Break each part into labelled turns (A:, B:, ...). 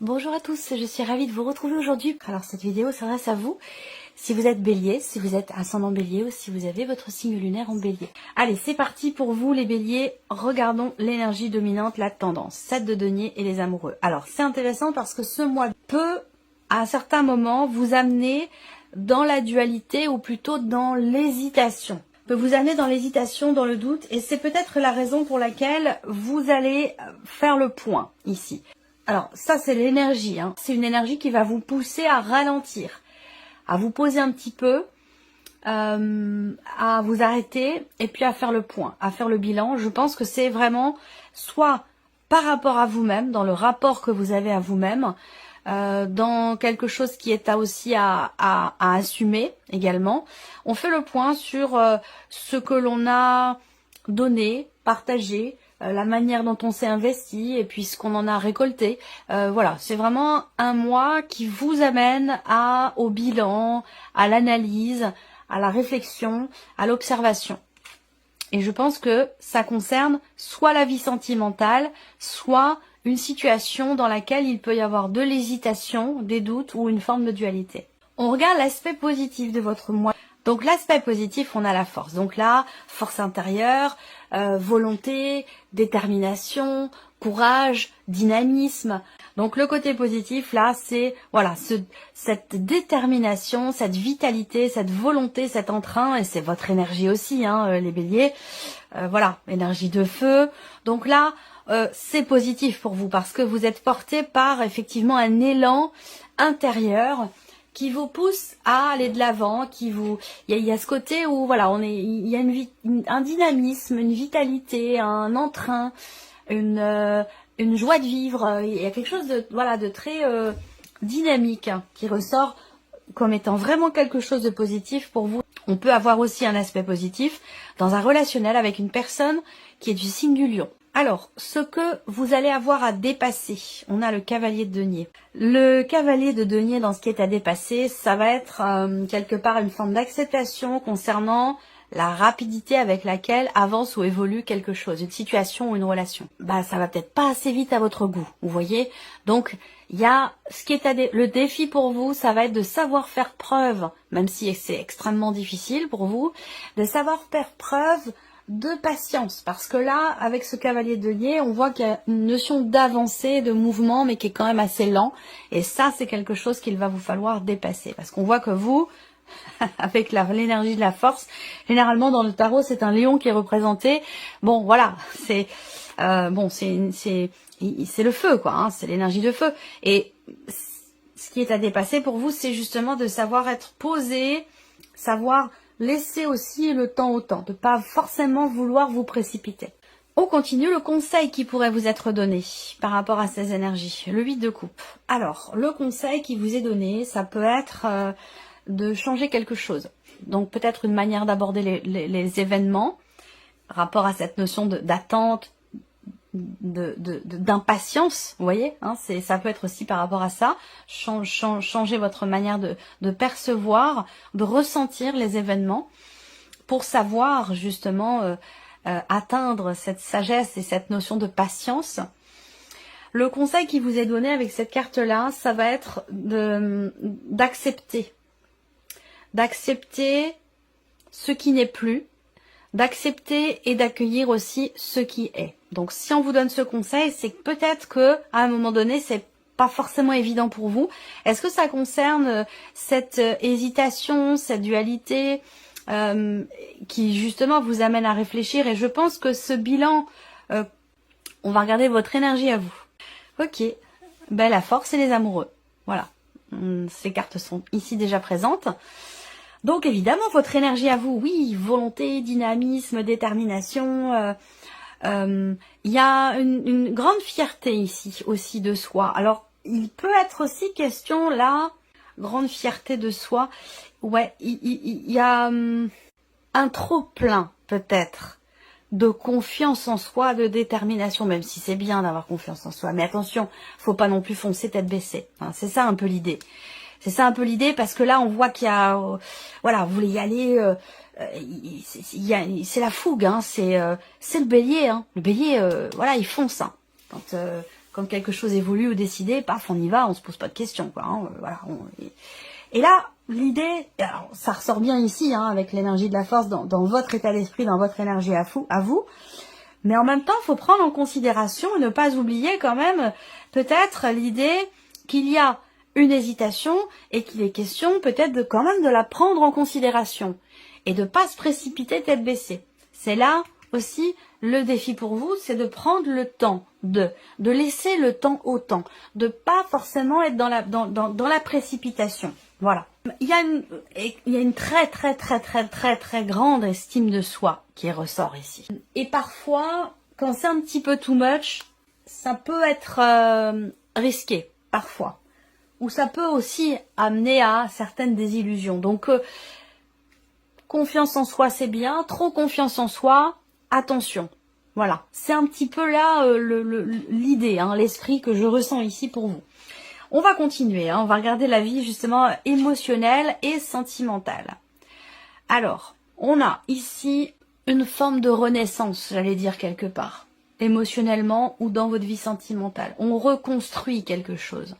A: Bonjour à tous, je suis ravie de vous retrouver aujourd'hui. Alors cette vidéo s'adresse à vous, si vous êtes bélier, si vous êtes ascendant bélier ou si vous avez votre signe lunaire en bélier. Allez, c'est parti pour vous les béliers, regardons l'énergie dominante, la tendance, 7 de denier et les amoureux. Alors c'est intéressant parce que ce mois peut, à un certain moment, vous amener dans la dualité ou plutôt dans l'hésitation. Peut vous amener dans l'hésitation, dans le doute, et c'est peut-être la raison pour laquelle vous allez faire le point ici. Alors ça c'est l'énergie, c'est une énergie qui va vous pousser à ralentir, à vous poser un petit peu, à vous arrêter et puis à faire le point, à faire le bilan. Je pense que c'est vraiment soit par rapport à vous-même, dans le rapport que vous avez à vous-même, dans quelque chose qui est aussi à assumer également. On fait le point sur ce que l'on a donné, partagé, la manière dont on s'est investi et puis ce qu'on en a récolté. Voilà, c'est vraiment un mois qui vous amène au bilan, à l'analyse, à la réflexion, à l'observation. Et je pense que ça concerne soit la vie sentimentale, soit une situation dans laquelle il peut y avoir de l'hésitation, des doutes ou une forme de dualité. On regarde l'aspect positif de votre mois. Donc l'aspect positif, on a la force. Donc là, force intérieure, volonté, détermination, courage, dynamisme. Donc le côté positif, là, c'est voilà cette détermination, cette vitalité, cette volonté, cet entrain, et c'est votre énergie aussi, les béliers. Voilà, énergie de feu. Donc là, c'est positif pour vous parce que vous êtes porté par effectivement un élan intérieur qui vous pousse à aller de l'avant, il y a ce côté où voilà, il y a un dynamisme, une vitalité, un entrain, une joie de vivre. Il y a quelque chose de très dynamique qui ressort comme étant vraiment quelque chose de positif pour vous. On peut avoir aussi un aspect positif dans un relationnel avec une personne qui est du signe du lion. Alors, ce que vous allez avoir à dépasser, on a le cavalier de denier. Le cavalier de denier dans ce qui est à dépasser, ça va être quelque part une forme d'acceptation concernant la rapidité avec laquelle avance ou évolue quelque chose, une situation ou une relation. Ça va peut-être pas assez vite à votre goût, vous voyez. Donc, il y a ce qui est le défi pour vous, ça va être de savoir faire preuve, même si c'est extrêmement difficile pour vous, de savoir faire preuve de patience, parce que là, avec ce cavalier de denier, on voit qu'il y a une notion d'avancée, de mouvement, mais qui est quand même assez lent, et ça, c'est quelque chose qu'il va vous falloir dépasser, parce qu'on voit que vous, avec l'énergie de la force, généralement dans le tarot, c'est un lion qui est représenté. Bon, voilà, c'est le feu, quoi, c'est l'énergie de feu, et ce qui est à dépasser pour vous, c'est justement de savoir être posé, savoir laissez aussi le temps au temps, de ne pas forcément vouloir vous précipiter. On continue, le conseil qui pourrait vous être donné par rapport à ces énergies, le 8 de coupe. Alors, le conseil qui vous est donné, ça peut être de changer quelque chose. Donc peut-être une manière d'aborder les événements, rapport à cette notion d'attente, d'impatience, vous voyez, ça peut être aussi par rapport à ça, changer votre manière de percevoir, de ressentir les événements pour savoir justement atteindre cette sagesse et cette notion de patience. Le conseil qui vous est donné avec cette carte-là, ça va être d'accepter ce qui n'est plus, d'accepter et d'accueillir aussi ce qui est. Donc si on vous donne ce conseil, c'est que peut-être que à un moment donné, c'est pas forcément évident pour vous. Est-ce que ça concerne cette hésitation, cette dualité qui justement vous amène à réfléchir? Et je pense que ce bilan, on va regarder votre énergie à vous. Ok, la force et les amoureux. Voilà, ces cartes sont ici déjà présentes. Donc évidemment, votre énergie à vous, oui, volonté, dynamisme, détermination. Il y a une grande fierté ici aussi de soi. Alors, il peut être aussi question là, grande fierté de soi. Ouais, il y a un trop plein peut-être de confiance en soi, de détermination, même si c'est bien d'avoir confiance en soi. Mais attention, faut pas non plus foncer tête baissée. C'est ça un peu l'idée. C'est ça un peu l'idée, parce que là, on voit qu'il y a... voilà, vous voulez y aller... c'est la fougue, c'est le bélier. Le bélier, voilà, il fonce. Quand Quand quelque chose évolue ou décidé, paf, on y va, on se pose pas de questions, quoi. Hein, voilà. Et là, l'idée, alors, ça ressort bien ici, hein, avec l'énergie de la force dans votre état d'esprit, dans votre énergie à vous. Mais en même temps, il faut prendre en considération et ne pas oublier quand même peut-être l'idée qu'il y a une hésitation et qu'il est question peut-être quand même de la prendre en considération et de pas se précipiter tête baissée. C'est là aussi le défi pour vous, c'est de prendre le temps de laisser le temps au temps, de pas forcément être dans la précipitation. Voilà. Il y a une très grande estime de soi qui ressort ici. Et parfois, quand c'est un petit peu too much, ça peut être risqué, parfois. Ou ça peut aussi amener à certaines désillusions. Donc, confiance en soi, c'est bien. Trop confiance en soi, attention. Voilà. C'est un petit peu là l'idée, hein, l'esprit que je ressens ici pour vous. On va continuer, hein, on va regarder la vie justement émotionnelle et sentimentale. Alors, on a ici une forme de renaissance, j'allais dire quelque part, émotionnellement ou dans votre vie sentimentale. On reconstruit quelque chose,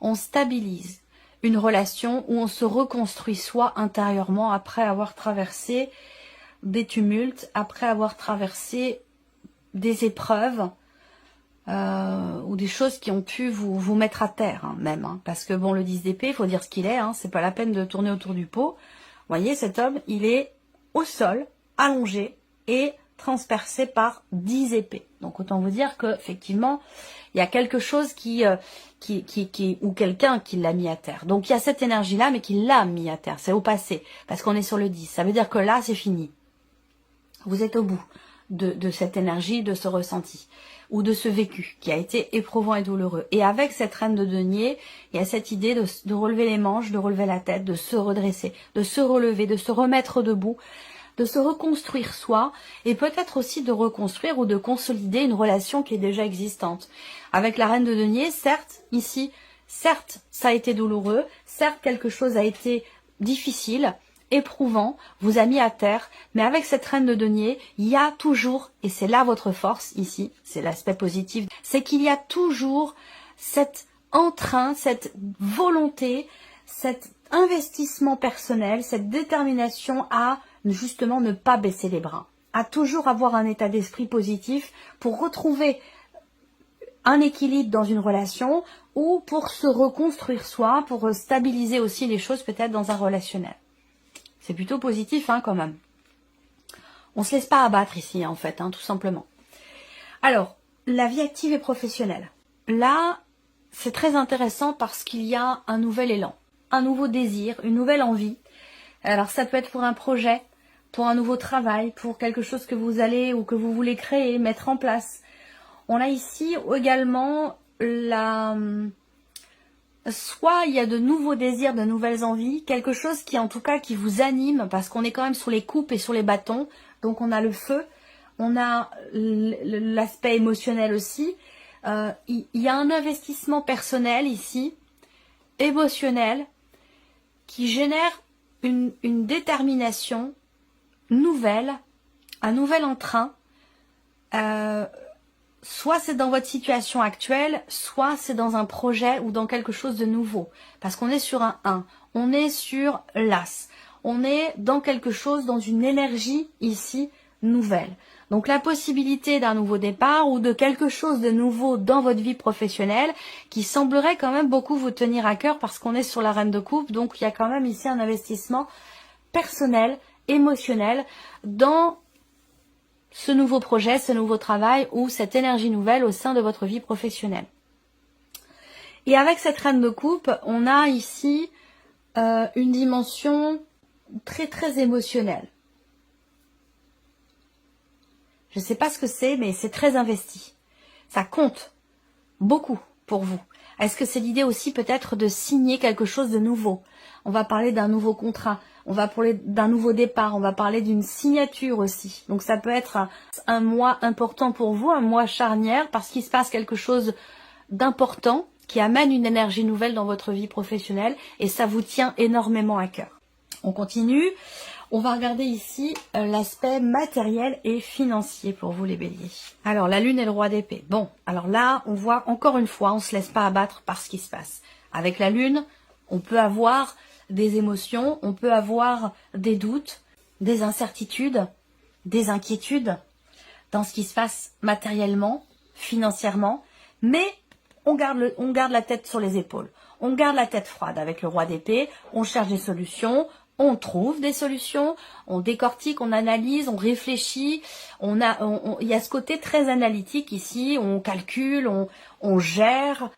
A: on stabilise une relation où on se reconstruit soi intérieurement après avoir traversé des tumultes, après avoir traversé des épreuves, ou des choses qui ont pu vous mettre à terre, hein, même. Hein, parce que bon, le 10 d'épée, il faut dire ce qu'il est, hein, c'est pas la peine de tourner autour du pot. Vous voyez, cet homme, il est au sol, allongé et transpercé par 10 épées. Donc autant vous dire que effectivement, il y a quelque chose ou quelqu'un qui l'a mis à terre. Donc il y a cette énergie-là, mais qui l'a mis à terre. C'est au passé, parce qu'on est sur le 10. Ça veut dire que là, c'est fini. Vous êtes au bout de cette énergie, de ce ressenti, ou de ce vécu qui a été éprouvant et douloureux. Et avec cette reine de denier, il y a cette idée de relever les manches, de relever la tête, de se redresser, de se relever, de se remettre debout, de se reconstruire soi, et peut-être aussi de reconstruire ou de consolider une relation qui est déjà existante. Avec la reine de denier, certes, ici, certes, ça a été douloureux, certes, quelque chose a été difficile, éprouvant, vous a mis à terre, mais avec cette reine de denier, il y a toujours, et c'est là votre force ici, c'est l'aspect positif, c'est qu'il y a toujours cet entrain, cette volonté, cet investissement personnel, cette détermination à justement ne pas baisser les bras, à toujours avoir un état d'esprit positif pour retrouver un équilibre dans une relation ou pour se reconstruire soi, pour stabiliser aussi les choses peut-être dans un relationnel. C'est plutôt positif, hein, quand même. On se laisse pas abattre ici, en fait, hein, tout simplement. Alors, la vie active et professionnelle. Là, c'est très intéressant parce qu'il y a un nouvel élan, un nouveau désir, une nouvelle envie. Alors, ça peut être pour un projet, pour un nouveau travail, pour quelque chose que vous allez ou que vous voulez créer, mettre en place. On a ici également soit il y a de nouveaux désirs, de nouvelles envies, quelque chose qui en tout cas qui vous anime, parce qu'on est quand même sur les coupes et sur les bâtons, donc on a le feu, on a l'aspect émotionnel aussi, il y a un investissement personnel ici, émotionnel, qui génère une détermination nouvelle, un nouvel entrain, soit c'est dans votre situation actuelle, soit c'est dans un projet ou dans quelque chose de nouveau. Parce qu'on est sur un 1, on est sur l'As, on est dans quelque chose, dans une énergie ici nouvelle. Donc la possibilité d'un nouveau départ ou de quelque chose de nouveau dans votre vie professionnelle qui semblerait quand même beaucoup vous tenir à cœur parce qu'on est sur la reine de coupe. Donc il y a quand même ici un investissement personnel, émotionnel dans ce nouveau projet, ce nouveau travail ou cette énergie nouvelle au sein de votre vie professionnelle. Et avec cette reine de coupe, on a ici une dimension très émotionnelle. Je ne sais pas ce que c'est, mais c'est très investi. Ça compte beaucoup pour vous. Est-ce que c'est l'idée aussi peut-être de signer quelque chose de nouveau? On va parler d'un nouveau contrat, on va parler d'un nouveau départ, on va parler d'une signature aussi. Donc ça peut être un mois important pour vous, un mois charnière, parce qu'il se passe quelque chose d'important qui amène une énergie nouvelle dans votre vie professionnelle et ça vous tient énormément à cœur. On continue. On va regarder ici l'aspect matériel et financier pour vous les béliers. Alors la lune est le roi d'épée. Bon, alors là on voit encore une fois, on ne se laisse pas abattre par ce qui se passe. Avec la lune, on peut avoir des émotions, on peut avoir des doutes, des incertitudes, des inquiétudes dans ce qui se passe matériellement, financièrement, mais on garde la tête sur les épaules. On garde la tête froide avec le roi d'épée, on cherche des solutions, on trouve des solutions, on décortique, on analyse, on réfléchit. Il y a ce côté très analytique ici, on calcule, on gère,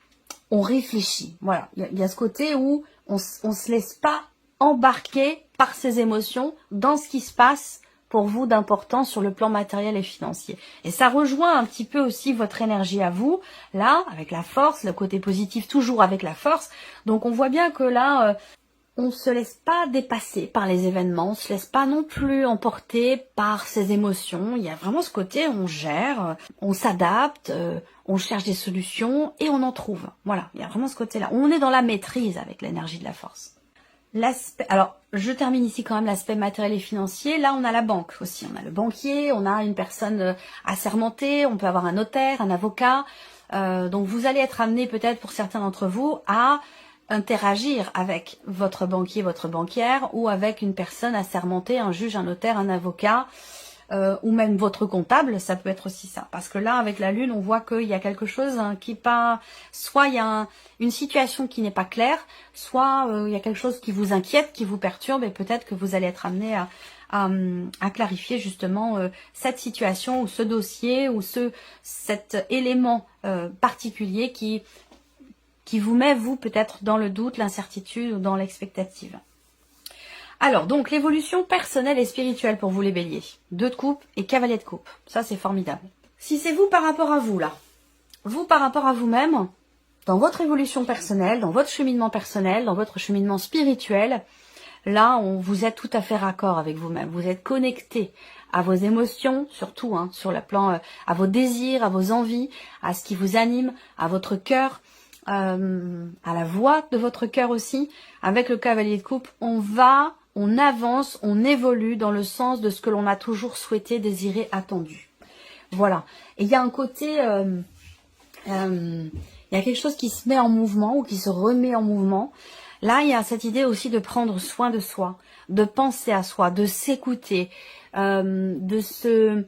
A: on réfléchit. Voilà, il y a ce côté où on se laisse pas embarquer par ses émotions dans ce qui se passe pour vous d'important sur le plan matériel et financier. Et ça rejoint un petit peu aussi votre énergie à vous, là, avec la force, le côté positif toujours avec la force. Donc on voit bien que là, on ne se laisse pas dépasser par les événements, on ne se laisse pas non plus emporter par ses émotions. Il y a vraiment ce côté, on gère, on s'adapte, on cherche des solutions et on en trouve. Voilà, il y a vraiment ce côté-là. On est dans la maîtrise avec l'énergie de la force. Alors, je termine ici quand même l'aspect matériel et financier. Là, on a la banque aussi. On a le banquier, on a une personne assermentée, on peut avoir un notaire, un avocat. Donc, vous allez être amené peut-être pour certains d'entre vous à interagir avec votre banquier, votre banquière ou avec une personne assermentée, un juge, un notaire, un avocat ou même votre comptable, ça peut être aussi ça. Parce que là, avec la lune, on voit qu'il y a quelque chose qui pas... Soit il y a une situation qui n'est pas claire, soit il y a quelque chose qui vous inquiète, qui vous perturbe, et peut-être que vous allez être amené à clarifier justement cette situation ou ce dossier ou cet élément particulier qui vous met, vous, peut-être dans le doute, l'incertitude ou dans l'expectative. Alors, donc, l'évolution personnelle et spirituelle pour vous les béliers. 2 de coupe et cavalier de coupe. Ça, c'est formidable. Si c'est vous par rapport à vous, là, vous par rapport à vous-même, dans votre évolution personnelle, dans votre cheminement personnel, dans votre cheminement spirituel, là, vous êtes tout à fait raccord avec vous-même. Vous êtes connecté à vos émotions, surtout, sur le plan, à vos désirs, à vos envies, à ce qui vous anime, à votre cœur, à la voix de votre cœur aussi. Avec le cavalier de coupe, on avance, on évolue dans le sens de ce que l'on a toujours souhaité, désiré, attendu. Voilà. Et il y a un côté, il y a quelque chose qui se met en mouvement ou qui se remet en mouvement. Là, il y a cette idée aussi de prendre soin de soi, de penser à soi, de s'écouter, d'être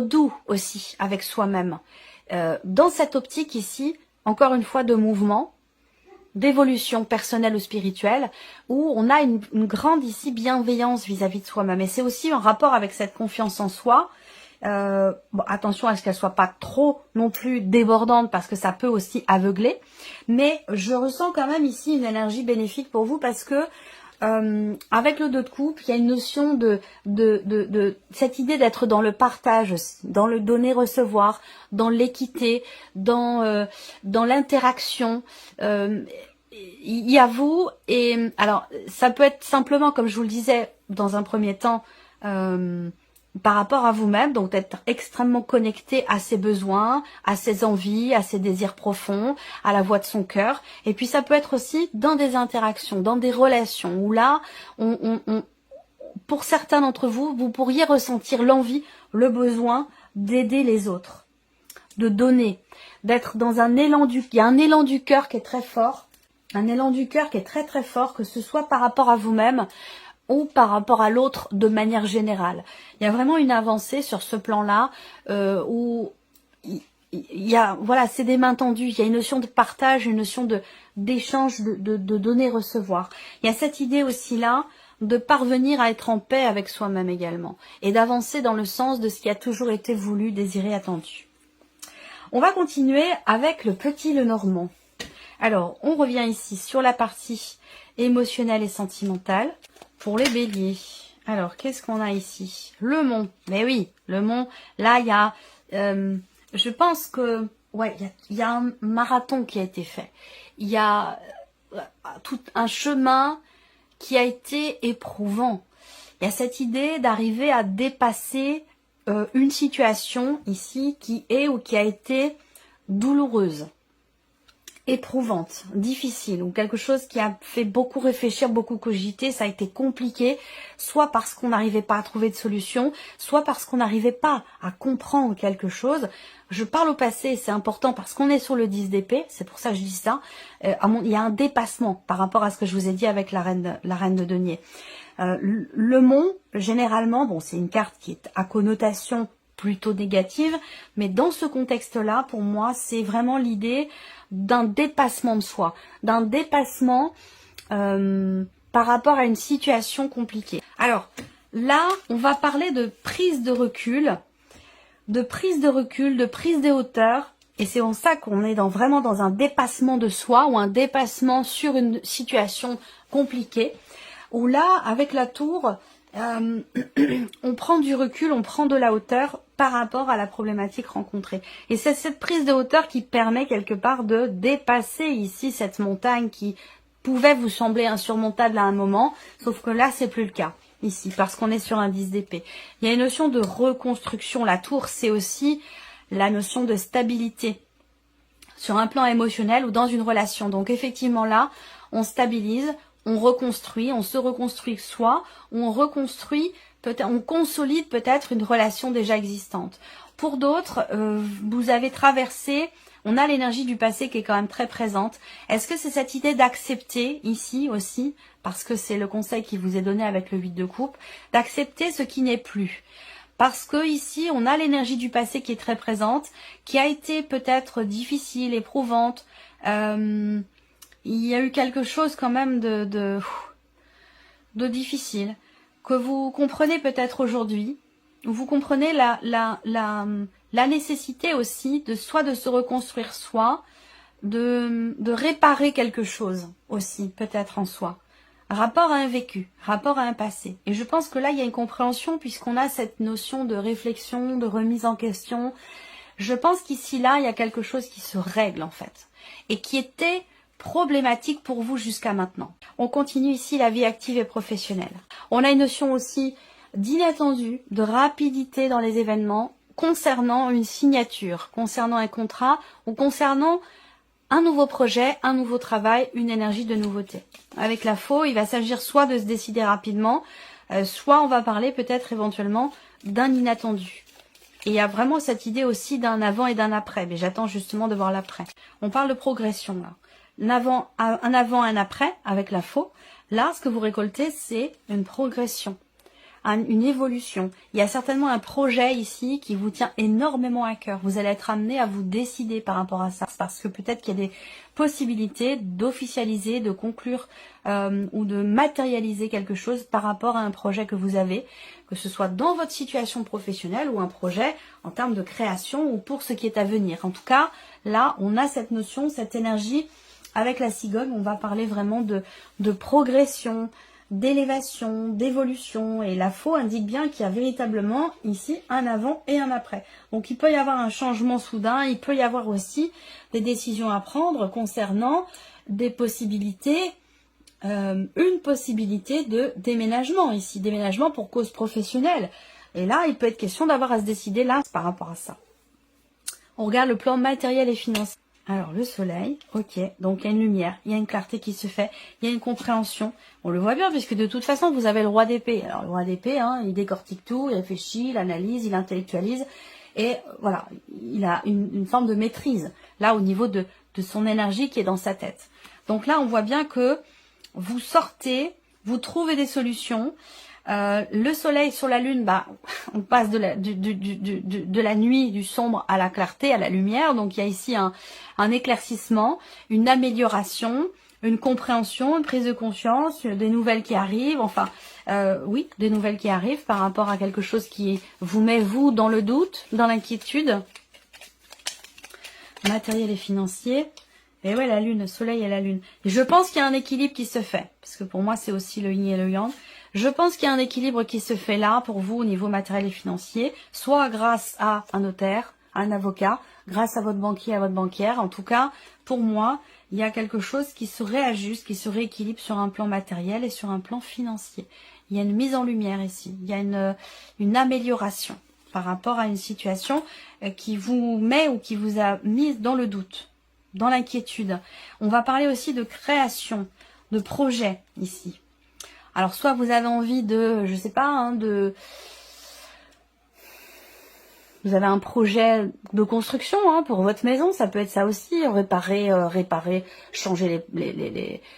A: doux aussi avec soi-même. Dans cette optique ici, encore une fois, de mouvement, d'évolution personnelle ou spirituelle, où on a une grande ici bienveillance vis-à-vis de soi-même. Et c'est aussi en rapport avec cette confiance en soi. Bon, attention à ce qu'elle soit pas trop non plus débordante parce que ça peut aussi aveugler. Mais je ressens quand même ici une énergie bénéfique pour vous parce que avec le 2 de coupe, il y a une notion de cette idée d'être dans le partage, dans le donner-recevoir, dans l'équité, dans l'interaction. Il y a vous, et alors ça peut être simplement, comme je vous le disais dans un premier temps, par rapport à vous-même, donc d'être extrêmement connecté à ses besoins, à ses envies, à ses désirs profonds, à la voix de son cœur. Et puis ça peut être aussi dans des interactions, dans des relations, où là, pour certains d'entre vous, vous pourriez ressentir l'envie, le besoin d'aider les autres, de donner, d'être dans un élan il y a un élan du cœur qui est très fort, un élan du cœur qui est très très fort, que ce soit par rapport à vous-même, ou par rapport à l'autre de manière générale. Il y a vraiment une avancée sur ce plan-là où il y a, voilà, c'est des mains tendues, il y a une notion de partage, une notion d'échange, de donner-recevoir. Il y a cette idée aussi là de parvenir à être en paix avec soi-même également et d'avancer dans le sens de ce qui a toujours été voulu, désiré, attendu. On va continuer avec le petit Lenormand. Alors, on revient ici sur la partie émotionnelle et sentimentale. Pour les béliers, alors qu'est-ce qu'on a ici? Le mont, mais oui, le mont, là il y a, je pense que, ouais, il y a un marathon qui a été fait. Il y a tout un chemin qui a été éprouvant. Il y a cette idée d'arriver à dépasser une situation ici qui est ou qui a été douloureuse. éprouvante, difficile, ou quelque chose qui a fait beaucoup réfléchir, beaucoup cogiter, ça a été compliqué, soit parce qu'on n'arrivait pas à trouver de solution, soit parce qu'on n'arrivait pas à comprendre quelque chose. Je parle au passé, c'est important parce qu'on est sur le 10 d'épée, c'est pour ça que je dis ça. Il y a un dépassement par rapport à ce que je vous ai dit avec la reine de denier. Le mont, généralement, bon, c'est une carte qui est à connotation plutôt négative, mais dans ce contexte-là, pour moi, c'est vraiment l'idée d'un dépassement de soi, d'un dépassement par rapport à une situation compliquée. Alors, là, on va parler de prise de recul, de prise de hauteur, et c'est en ça qu'on est vraiment dans un dépassement de soi ou un dépassement sur une situation compliquée, où là, avec la tour, on prend du recul, on prend de la hauteur par rapport à la problématique rencontrée. Et c'est cette prise de hauteur qui permet quelque part de dépasser ici cette montagne qui pouvait vous sembler insurmontable à un moment, sauf que là, c'est plus le cas ici, parce qu'on est sur un 10 d'épée. Il y a une notion de reconstruction. La tour, c'est aussi la notion de stabilité sur un plan émotionnel ou dans une relation. Donc effectivement là, on stabilise, on reconstruit, on se reconstruit soi, on reconstruit, peut-être, on consolide peut-être une relation déjà existante. Pour d'autres, vous avez traversé, on a l'énergie du passé qui est quand même très présente. Est-ce que c'est cette idée d'accepter ici aussi, parce que c'est le conseil qui vous est donné avec le 8 de coupe, d'accepter ce qui n'est plus? Parce que ici, on a l'énergie du passé qui est très présente, qui a été peut-être difficile, éprouvante. Il y a eu quelque chose quand même de difficile, que vous comprenez peut-être aujourd'hui. Vous comprenez la nécessité aussi de soit de se reconstruire soi, de réparer quelque chose aussi, peut-être en soi. Rapport à un vécu, rapport à un passé. Et je pense que là, il y a une compréhension puisqu'on a cette notion de réflexion, de remise en question. Je pense qu'ici, là, il y a quelque chose qui se règle en fait. Et qui était problématique pour vous jusqu'à maintenant. On continue ici la vie active et professionnelle. On a une notion aussi d'inattendu, de rapidité dans les événements concernant une signature, concernant un contrat ou concernant un nouveau projet, un nouveau travail, une énergie de nouveauté. Avec la faux, il va s'agir soit de se décider rapidement, soit on va parler peut-être éventuellement d'un inattendu. Et il y a vraiment cette idée aussi d'un avant et d'un après, mais j'attends justement de voir l'après. On parle de progression là. Un avant, un après avec la faux. Là, ce que vous récoltez, c'est une progression, une évolution. Il y a certainement un projet ici qui vous tient énormément à cœur. Vous allez être amené à vous décider par rapport à ça, parce que peut-être qu'il y a des possibilités d'officialiser, de conclure ou de matérialiser quelque chose par rapport à un projet que vous avez, que ce soit dans votre situation professionnelle ou un projet en termes de création ou pour ce qui est à venir. En tout cas, là, on a cette notion, cette énergie. Avec la cigogne, on va parler vraiment de progression, d'élévation, d'évolution. Et la faux indique bien qu'il y a véritablement ici un avant et un après. Donc il peut y avoir un changement soudain, il peut y avoir aussi des décisions à prendre concernant des possibilités, une possibilité de déménagement ici, déménagement pour cause professionnelle. Et là, il peut être question d'avoir à se décider là par rapport à ça. On regarde le plan matériel et financier. Alors, le soleil, ok, donc il y a une lumière, il y a une clarté qui se fait, il y a une compréhension. On le voit bien, puisque de toute façon, vous avez le roi d'épée. Alors, le roi d'épée, hein, il décortique tout, il réfléchit, il analyse, il intellectualise, et voilà, il a une forme de maîtrise, là, au niveau de son énergie qui est dans sa tête. Donc là, on voit bien que vous sortez, vous trouvez des solutions. Le soleil sur la lune, bah, on passe de la nuit, du sombre à la clarté, à la lumière. Donc il y a ici un éclaircissement, une amélioration, une compréhension, une prise de conscience, des nouvelles qui arrivent. Enfin, oui, des nouvelles qui arrivent par rapport à quelque chose qui vous met, vous, dans le doute, dans l'inquiétude. Matériel et financier. Et ouais, la lune, le soleil et la lune. Et je pense qu'il y a un équilibre qui se fait. Parce que pour moi, c'est aussi le yin et le yang. Je pense qu'il y a un équilibre qui se fait là pour vous au niveau matériel et financier. Soit grâce à un notaire, un avocat, grâce à votre banquier, à votre banquière. En tout cas, pour moi, il y a quelque chose qui se réajuste, qui se rééquilibre sur un plan matériel et sur un plan financier. Il y a une mise en lumière ici. Il y a une amélioration par rapport à une situation qui vous met ou qui vous a mis dans le doute. dans l'inquiétude. On va parler aussi de création, de projet ici. Alors soit vous avez envie de, je sais pas, hein, vous avez un projet de construction hein, pour votre maison, ça peut être ça aussi, réparer, changer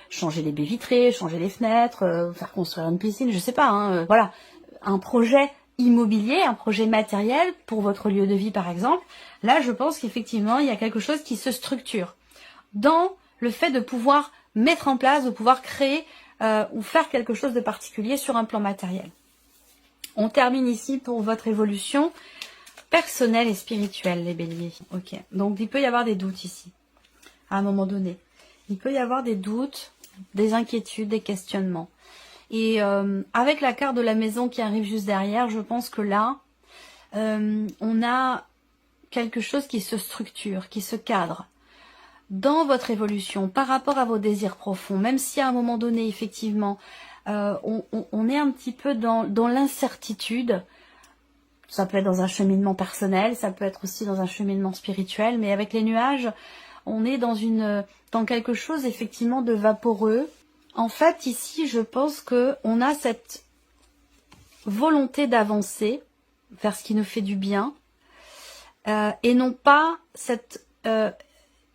A: changer les baies vitrées, changer les fenêtres, faire construire une piscine, je sais pas, hein, voilà, un projet immobilier, un projet matériel pour votre lieu de vie par exemple. Là, je pense qu'effectivement, il y a quelque chose qui se structure dans le fait de pouvoir mettre en place, de pouvoir créer ou faire quelque chose de particulier sur un plan matériel. On termine ici pour votre évolution personnelle et spirituelle, les béliers. Ok, donc il peut y avoir des doutes ici, à un moment donné. Il peut y avoir des doutes, des inquiétudes, des questionnements. Et avec la carte de la maison qui arrive juste derrière, je pense que là, on a quelque chose qui se structure, qui se cadre dans votre évolution par rapport à vos désirs profonds. Même si à un moment donné, effectivement, on est un petit peu dans l'incertitude. Ça peut être dans un cheminement personnel, ça peut être aussi dans un cheminement spirituel, mais avec les nuages, on est dans quelque chose effectivement de vaporeux. En fait, ici, je pense que on a cette volonté d'avancer vers ce qui nous fait du bien, et non pas cette...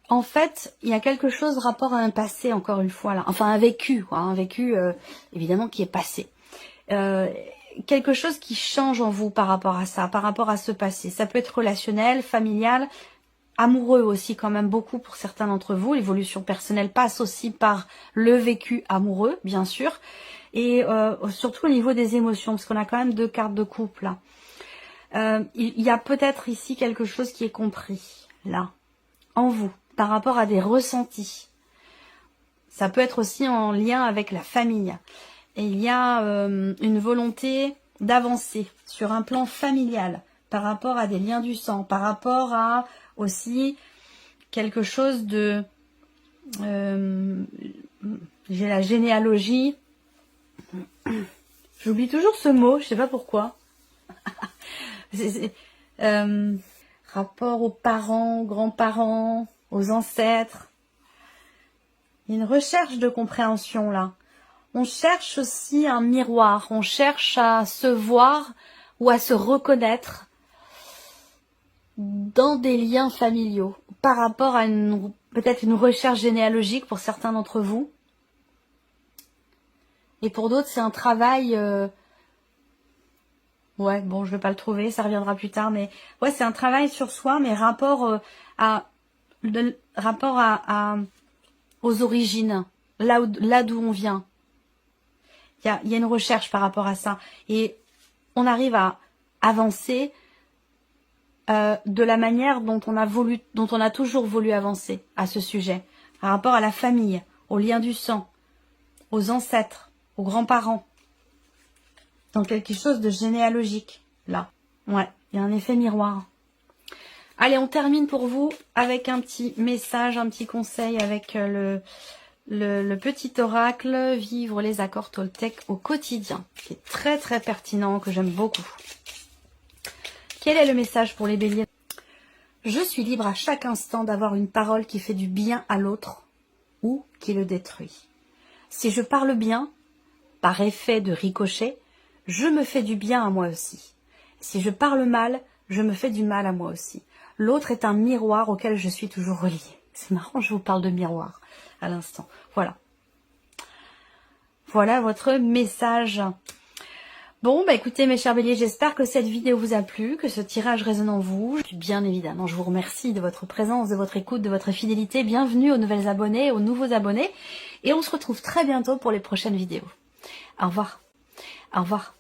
A: en fait, il y a quelque chose rapport à un passé, encore une fois, là. Enfin, un vécu, quoi, un vécu, évidemment, qui est passé. Quelque chose qui change en vous par rapport à ça, par rapport à ce passé. Ça peut être relationnel, familial, amoureux aussi quand même beaucoup pour certains d'entre vous. L'évolution personnelle passe aussi par le vécu amoureux, bien sûr. Et surtout au niveau des émotions, parce qu'on a quand même 2 cartes de couple là. Il y a peut-être ici quelque chose qui est compris, là, en vous, par rapport à des ressentis. Ça peut être aussi en lien avec la famille. Et il y a une volonté d'avancer sur un plan familial par rapport à des liens du sang, par rapport à aussi quelque chose de... j'ai la généalogie. J'oublie toujours ce mot, je sais pas pourquoi. Rapport aux parents, aux grands-parents, aux ancêtres. Il y a une recherche de compréhension là. On cherche aussi un miroir, on cherche à se voir ou à se reconnaître dans des liens familiaux par rapport à peut-être une recherche généalogique pour certains d'entre vous. Et pour d'autres, c'est un travail... ouais, bon, je vais pas le trouver, ça reviendra plus tard, mais ouais, c'est un travail sur soi, mais rapport aux origines, là d'où on vient. Il y a une recherche par rapport à ça. Et on arrive à avancer de la manière dont on a toujours voulu avancer à ce sujet. Par rapport à la famille, aux liens du sang, aux ancêtres, aux grands-parents. Dans quelque chose de généalogique, là. Ouais, il y a un effet miroir. Allez, on termine pour vous avec un petit message, un petit conseil avec le petit oracle, vivre les accords Toltec au quotidien, qui est très très pertinent, que j'aime beaucoup. Quel est le message pour les béliers? Je suis libre à chaque instant d'avoir une parole qui fait du bien à l'autre ou qui le détruit. Si je parle bien, par effet de ricochet, je me fais du bien à moi aussi. Si je parle mal, je me fais du mal à moi aussi. L'autre est un miroir auquel je suis toujours reliée. C'est marrant, je vous parle de miroir à l'instant. Voilà. Voilà votre message. Bon, bah écoutez mes chers béliers, j'espère que cette vidéo vous a plu, que ce tirage résonne en vous. Bien évidemment, je vous remercie de votre présence, de votre écoute, de votre fidélité. Bienvenue aux nouvelles abonnés, aux nouveaux abonnés. Et on se retrouve très bientôt pour les prochaines vidéos. Au revoir. Au revoir.